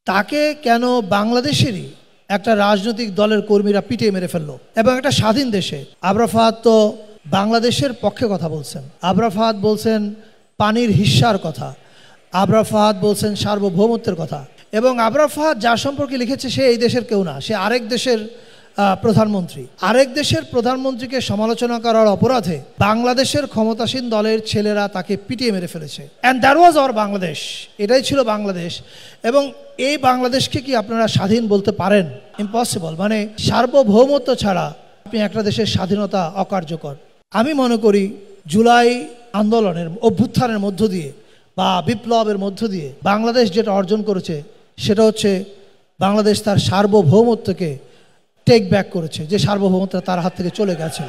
তাকে কেন বাংলাদেশেরই একটা রাজনৈতিক দলের কর্মীরা পিটিয়ে মেরে ফেললো, এবং একটা স্বাধীন দেশে। আবরার ফাহাদ তো বাংলাদেশের পক্ষে কথা বলছেন, আবরার ফাহাদ বলছেন পানির হিস্সার কথা, আবরার ফাহাদ বলছেন সার্বভৌমত্বের কথা। এবং আবরার ফাহাদ যার সম্পর্কে লিখেছে সে এই দেশের কেউ না, সে আরেক দেশের প্রধানমন্ত্রী। আরেক দেশের প্রধানমন্ত্রীকে সমালোচনা করার অপরাধে বাংলাদেশের ক্ষমতাসীন দলের ছেলেরা তাকে পিটিয়ে মেরে ফেলেছে। And that was our Bangladesh, এটাই ছিল বাংলাদেশ। এবং এই বাংলাদেশকে কি আপনারা স্বাধীন বলতে পারেন? ইম্পসিবল। মানে সার্বভৌমত্ব ছাড়া আপনি একটা দেশের স্বাধীনতা অকার্যকর। আমি মনে করি জুলাই আন্দোলনের অভ্যুত্থানের মধ্য দিয়ে বা বিপ্লবের মধ্য দিয়ে বাংলাদেশ যেটা অর্জন করেছে সেটা হচ্ছে বাংলাদেশ তার সার্বভৌমত্বকে টেক ব্যাক করেছে, যে সার্বভৌমত্ব তার হাত থেকে চলে গেছে।